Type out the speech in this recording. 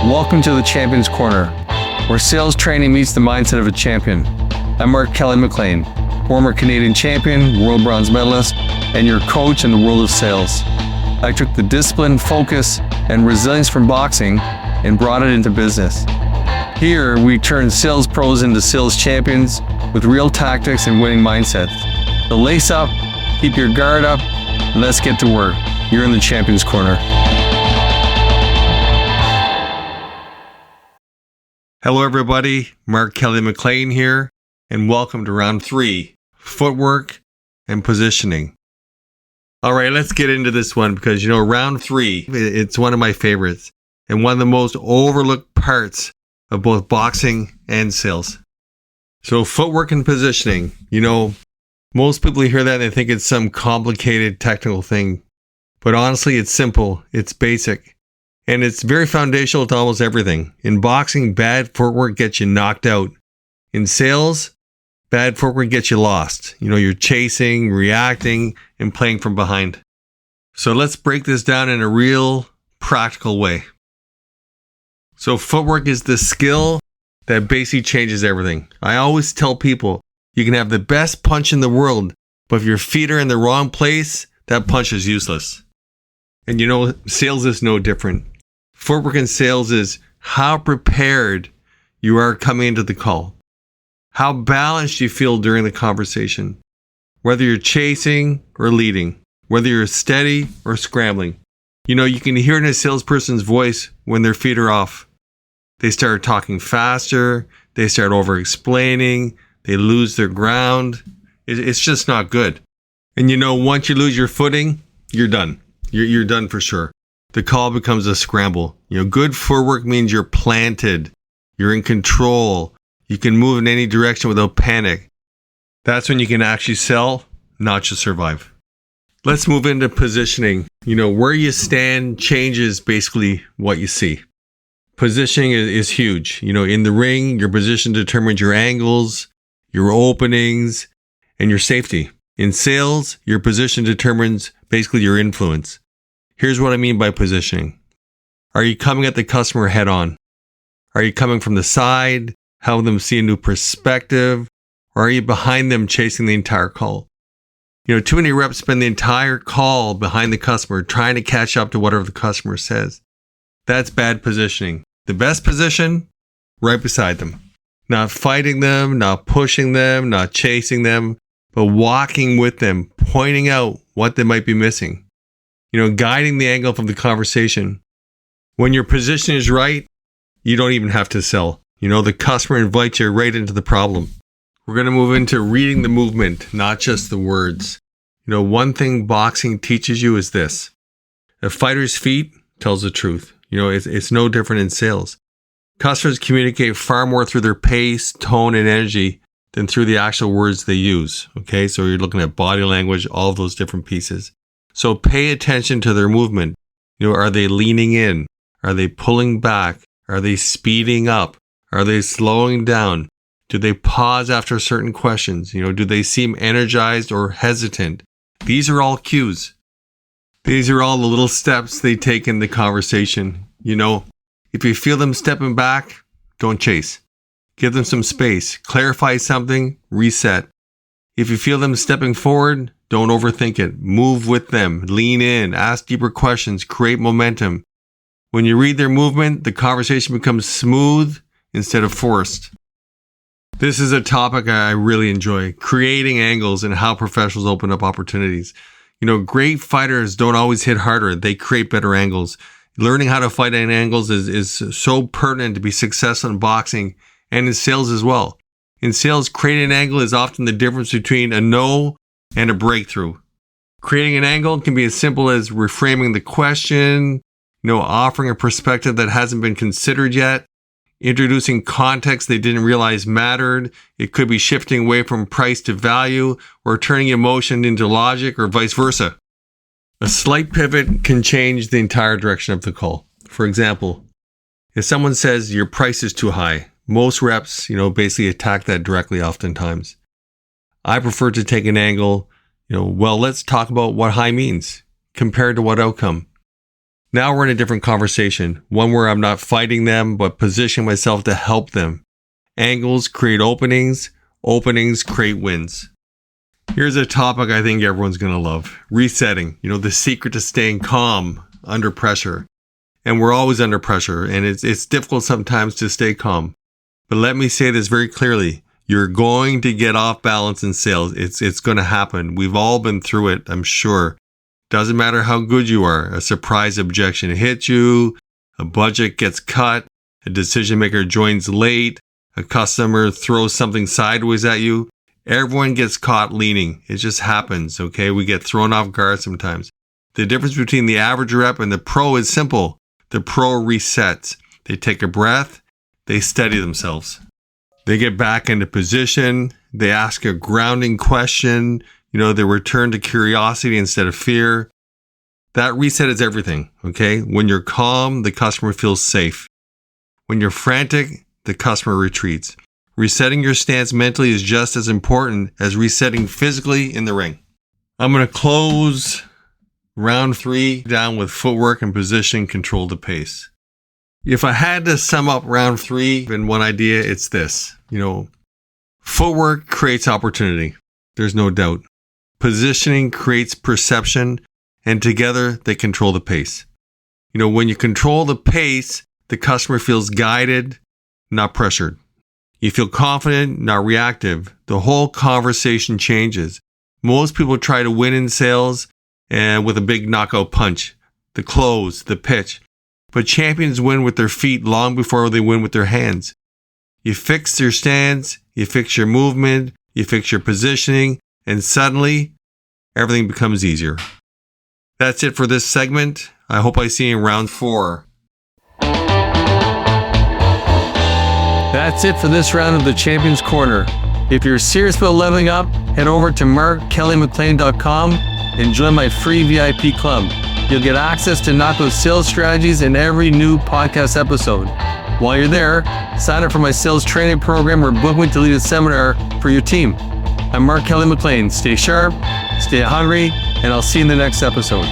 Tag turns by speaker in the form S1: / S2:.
S1: Welcome to the Champion's Corner, where sales training meets the mindset of a champion. I'm Mark Kelly McLean, former Canadian champion, world bronze medalist, and your coach in the world of sales. I took the discipline, focus, and resilience from boxing and brought it into business. Here, we turn sales pros into sales champions with real tactics and winning mindsets. So lace up, keep your guard up, and let's get to work. You're in the Champion's Corner. Hello everybody, Mark Kelly McLean here, and welcome to round 3, footwork and positioning. All right, let's get into this one because, round 3, it's one of my favorites and one of the most overlooked parts of both boxing and sales. So footwork and positioning, most people hear that and they think it's some complicated technical thing, but honestly, it's simple, it's basic. And it's very foundational to almost everything. In boxing, bad footwork gets you knocked out. In sales, bad footwork gets you lost. You're chasing, reacting, and playing from behind. So let's break this down in a real practical way. So footwork is the skill that basically changes everything. I always tell people, you can have the best punch in the world, but if your feet are in the wrong place, that punch is useless. And sales is no different. Footwork in sales is how prepared you are coming into the call. How balanced you feel during the conversation. Whether you're chasing or leading. Whether you're steady or scrambling. You can hear in a salesperson's voice when their feet are off. They start talking faster. They start over-explaining. They lose their ground. It's just not good. And once you lose your footing, you're done. You're done for sure. The call becomes a scramble. Good footwork means you're planted. You're in control. You can move in any direction without panic. That's when you can actually sell, not just survive. Let's move into positioning. Where you stand changes basically what you see. Positioning is huge. In the ring, your position determines your angles, your openings, and your safety. In sales, your position determines basically your influence. Here's what I mean by positioning. Are you coming at the customer head on? Are you coming from the side, helping them see a new perspective? Or are you behind them chasing the entire call? Too many reps spend the entire call behind the customer trying to catch up to whatever the customer says. That's bad positioning. The best position, right beside them. Not fighting them, not pushing them, not chasing them, but walking with them, pointing out what they might be missing. Guiding the angle from the conversation. When your position is right, you don't even have to sell. The customer invites you right into the problem. We're going to move into reading the movement, not just the words. One thing boxing teaches you is this. A fighter's feet tells the truth. It's no different in sales. Customers communicate far more through their pace, tone, and energy than through the actual words they use. Okay, so you're looking at body language, all of those different pieces. So pay attention to their movement. Are they leaning in? Are they pulling back? Are they speeding up? Are they slowing down? Do they pause after certain questions? Do they seem energized or hesitant? These are all cues. These are all the little steps they take in the conversation. If you feel them stepping back, don't chase. Give them some space. Clarify something, reset. If you feel them stepping forward, don't overthink it. Move with them. Lean in. Ask deeper questions. Create momentum. When you read their movement, the conversation becomes smooth instead of forced. This is a topic I really enjoy. Creating angles and how professionals open up opportunities. Great fighters don't always hit harder. They create better angles. Learning how to fight at angles is so pertinent to be successful in boxing and in sales as well. In sales, creating an angle is often the difference between a no and a breakthrough. Creating an angle can be as simple as reframing the question, offering a perspective that hasn't been considered yet, introducing context they didn't realize mattered. It could be shifting away from price to value or turning emotion into logic or vice versa. A slight pivot can change the entire direction of the call. For example, if someone says your price is too high, most reps, basically attack that directly oftentimes. I prefer to take an angle, let's talk about what high means compared to what outcome. Now we're in a different conversation, one where I'm not fighting them, but positioning myself to help them. Angles create openings, openings create wins. Here's a topic I think everyone's going to love. Resetting, the secret to staying calm under pressure. And we're always under pressure, and it's difficult sometimes to stay calm. But let me say this very clearly. You're going to get off balance in sales. It's going to happen. We've all been through it, I'm sure. Doesn't matter how good you are. A surprise objection hits you. A budget gets cut. A decision maker joins late. A customer throws something sideways at you. Everyone gets caught leaning. It just happens, okay? We get thrown off guard sometimes. The difference between the average rep and the pro is simple. The pro resets. They take a breath. They steady themselves. They get back into position. They ask a grounding question. They return to curiosity instead of fear. That reset is everything, okay? When you're calm, the customer feels safe. When you're frantic, the customer retreats. Resetting your stance mentally is just as important as resetting physically in the ring. I'm going to close round 3 down with footwork and positioning control the pace. If I had to sum up round 3 in one idea, it's this. Footwork creates opportunity. There's no doubt. Positioning creates perception, and together they control the pace. When you control the pace, the customer feels guided, not pressured. You feel confident, not reactive. The whole conversation changes. Most people try to win in sales and with a big knockout punch, the close, the pitch. But champions win with their feet long before they win with their hands. You fix your stance, you fix your movement, you fix your positioning, and suddenly everything becomes easier. That's it for this segment. I hope I see you in round 4.
S2: That's it for this round of the Champions Corner. If you're serious about leveling up, head over to markkellymclean.com and join my free VIP club. You'll get access to knockout sales strategies in every new podcast episode. While you're there, sign up for my sales training program or book me to lead a seminar for your team. I'm Mark Kelly McLean. Stay sharp, stay hungry, and I'll see you in the next episode.